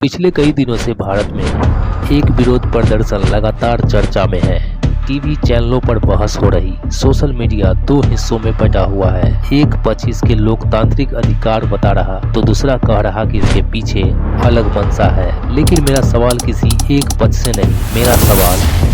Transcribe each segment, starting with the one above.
पिछले कई दिनों से भारत में एक विरोध प्रदर्शन लगातार चर्चा में है। टीवी चैनलों पर बहस हो रही। सोशल मीडिया दो हिस्सों में बटा हुआ है। एक पक्ष इसके लोकतांत्रिक अधिकार बता रहा तो दूसरा कह रहा कि इसके पीछे अलग मंशा है। लेकिन मेरा सवाल किसी एक पक्ष से नहीं, मेरा सवाल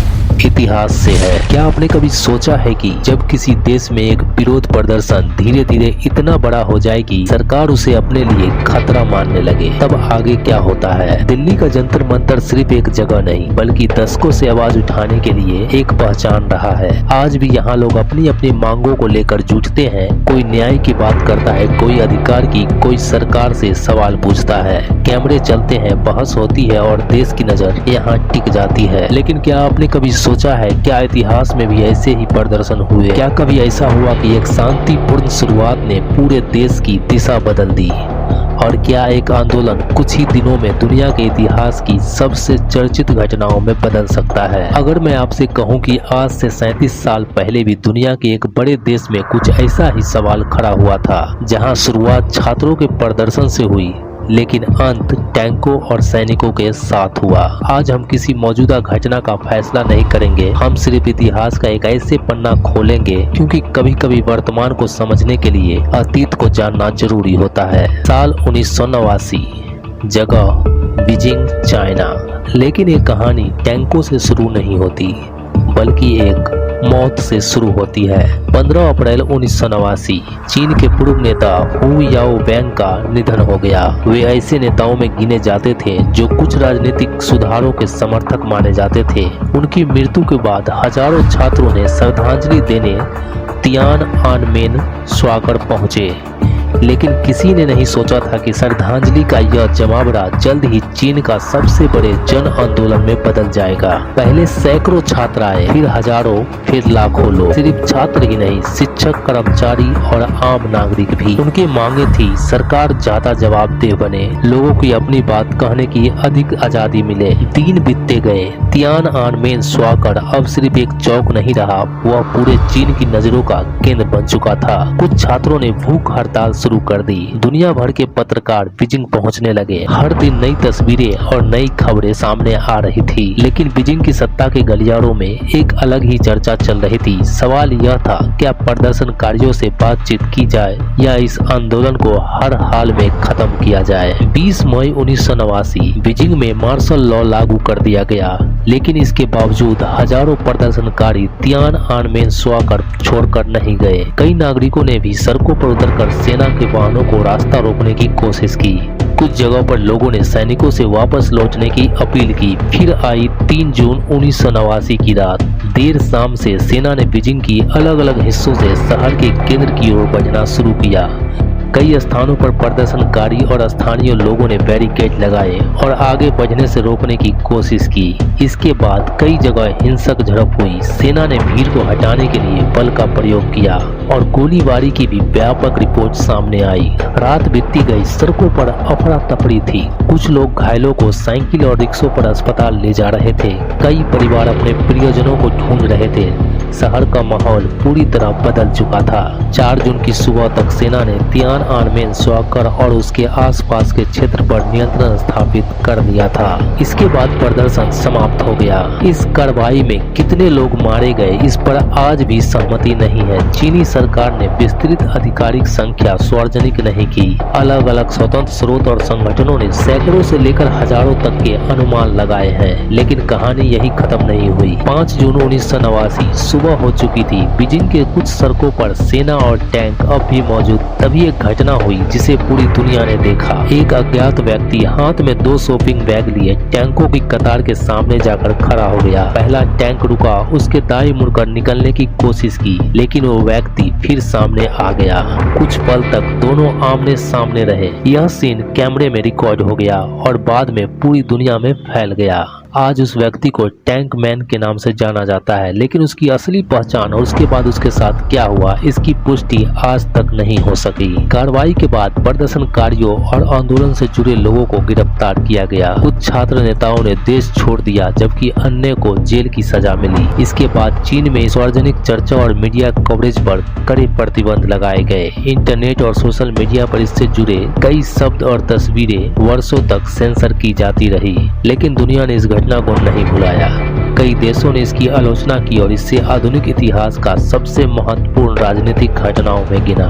इतिहास से है। क्या आपने कभी सोचा है कि जब किसी देश में एक विरोध प्रदर्शन धीरे धीरे इतना बड़ा हो जाए कि सरकार उसे अपने लिए खतरा मानने लगे, तब आगे क्या होता है? दिल्ली का जंतर मंतर सिर्फ एक जगह नहीं बल्कि दशकों से आवाज उठाने के लिए एक पहचान रहा है। आज भी यहाँ लोग अपनी अपनी मांगों को लेकर जुटते हैं। कोई न्याय की बात करता है, कोई अधिकार की, कोई सरकार से सवाल पूछता है। कैमरे चलते हैं, बहस होती है और देश की नजर यहाँ टिक जाती है। लेकिन क्या आपने कभी सोचा है, क्या इतिहास में भी ऐसे ही प्रदर्शन हुए? क्या कभी ऐसा हुआ कि एक शांतिपूर्ण शुरुआत ने पूरे देश की दिशा बदल दी? और क्या एक आंदोलन कुछ ही दिनों में दुनिया के इतिहास की सबसे चर्चित घटनाओं में बदल सकता है? अगर मैं आपसे कहूं कि आज से 37 साल पहले भी दुनिया के एक बड़े देश में कुछ ऐसा ही सवाल खड़ा हुआ था, जहां शुरुआत छात्रों के प्रदर्शन से हुई लेकिन अंत टैंकों और सैनिकों के साथ हुआ। आज हम किसी मौजूदा घटना का फैसला नहीं करेंगे, हम सिर्फ इतिहास का एक ऐसे पन्ना खोलेंगे क्योंकि कभी कभी वर्तमान को समझने के लिए अतीत को जानना जरूरी होता है। साल 1989, जगह बीजिंग, चाइना। लेकिन ये कहानी टैंकों से शुरू नहीं होती बल्कि एक मौत से शुरू होती है। 15 अप्रैल 1989 चीन के पूर्व नेता हु याओबैंग का निधन हो गया। वे ऐसे नेताओं में गिने जाते थे जो कुछ राजनीतिक सुधारों के समर्थक माने जाते थे। उनकी मृत्यु के बाद हजारों छात्रों ने श्रद्धांजलि देने तियानअनमेन स्क्वायर पहुंचे, लेकिन किसी ने नहीं सोचा था कि श्रद्धांजलि का यह जमावड़ा जल्द ही चीन का सबसे बड़े जन आंदोलन में बदल जाएगा। पहले सैकड़ों छात्र आए, फिर हजारों, फिर लाखों लोग। सिर्फ छात्र ही नहीं, शिक्षक, कर्मचारी और आम नागरिक भी। उनकी मांगे थी सरकार ज्यादा जवाबदेह बने, लोगों की अपनी बात कहने की अधिक आजादी मिले। दिन बीतते गए, तियानअनमेन स्क्वायर अब सिर्फ एक चौक नहीं रहा, वह पूरे चीन की नजरों का केंद्र बन चुका था। कुछ छात्रों ने भूख हड़ताल शुरू कर दी। दुनिया भर के पत्रकार बीजिंग पहुंचने लगे। हर दिन नई तस्वीरें और नई खबरें सामने आ रही थी। लेकिन बीजिंग की सत्ता के गलियारों में एक अलग ही चर्चा चल रही थी। सवाल यह था, क्या प्रदर्शनकारियों से बातचीत की जाए या इस आंदोलन को हर हाल में खत्म किया जाए? 20 मई 1989 बीजिंग में मार्शल लॉ लागू कर दिया गया, लेकिन इसके बावजूद हजारों प्रदर्शनकारी तियानअनमेन स्क्वायर छोड़कर नहीं गए। कई नागरिकों ने भी सड़कों पर उतरकर सेना के वाहनों को रास्ता रोकने की कोशिश की। कुछ जगहों पर लोगों ने सैनिकों से वापस लौटने की अपील की। फिर आई 3 जून 1989 की रात। देर शाम से सेना ने बीजिंग की अलग अलग हिस्सों से शहर के केंद्र की ओर बढ़ना शुरू किया। कई स्थानों पर प्रदर्शनकारी और स्थानीय लोगों ने बैरिकेड लगाए और आगे बढ़ने से रोकने की कोशिश की। इसके बाद कई जगह हिंसक झड़प हुई। सेना ने भीड़ को हटाने के लिए बल का प्रयोग किया और गोलीबारी की भी व्यापक रिपोर्ट सामने आई। रात बीतती गई, सड़कों पर अफरा तफरी थी। कुछ लोग घायलों को साइकिल और रिक्शों पर अस्पताल ले जा रहे थे। कई परिवार अपने प्रियजनों को ढूंढ रहे थे। शहर का माहौल पूरी तरह बदल चुका था। 4 जून की सुबह तक सेना ने तियानअनमेन स्क्वायर और उसके आसपास के क्षेत्र पर नियंत्रण स्थापित कर लिया था। इसके बाद प्रदर्शन समाप्त हो गया। इस कार्रवाई में कितने लोग मारे गए, इस पर आज भी सहमति नहीं है। चीनी सरकार ने विस्तृत आधिकारिक संख्या सार्वजनिक नहीं की। अलग अलग स्वतंत्र स्रोत और संगठनों ने सैकड़ों से लेकर हजारों तक के अनुमान लगाए हैं, लेकिन कहानी यही खत्म नहीं हुई। 5 जून 1989 सुबह हो चुकी थी। बीजिंग के कुछ सड़कों पर सेना और टैंक अब भी मौजूद। तभी एक घटना हुई जिसे पूरी दुनिया ने देखा। एक अज्ञात व्यक्ति हाथ में 2 शॉपिंग बैग लिए टैंकों की कतार के सामने जाकर खड़ा हो गया। पहला टैंक रुका, उसके दाएं मुड़कर निकलने की कोशिश की, लेकिन वो व्यक्ति फिर सामने आ गया। कुछ पल तक दोनों आमने सामने रहे। यह सीन कैमरे में रिकॉर्ड हो गया और बाद में पूरी दुनिया में फैल गया। आज उस व्यक्ति को टैंक मैन के नाम से जाना जाता है, लेकिन उसकी असली पहचान और उसके बाद उसके साथ क्या हुआ इसकी पुष्टि आज तक नहीं हो सकी। कार्रवाई के बाद प्रदर्शनकारियों और आंदोलन से जुड़े लोगों को गिरफ्तार किया गया। कुछ छात्र नेताओं ने देश छोड़ दिया जबकि अन्य को जेल की सजा मिली। इसके बाद चीन में सार्वजनिक चर्चा और मीडिया कवरेज पर कड़े प्रतिबंध लगाए गए। इंटरनेट और सोशल मीडिया पर इससे जुड़े कई शब्द और तस्वीरें वर्षों तक सेंसर की जाती रही, लेकिन दुनिया ने इस घटना को नहीं भुलाया। कई देशों ने इसकी आलोचना की और इसे आधुनिक इतिहास का सबसे महत्वपूर्ण राजनीतिक घटनाओं में गिना।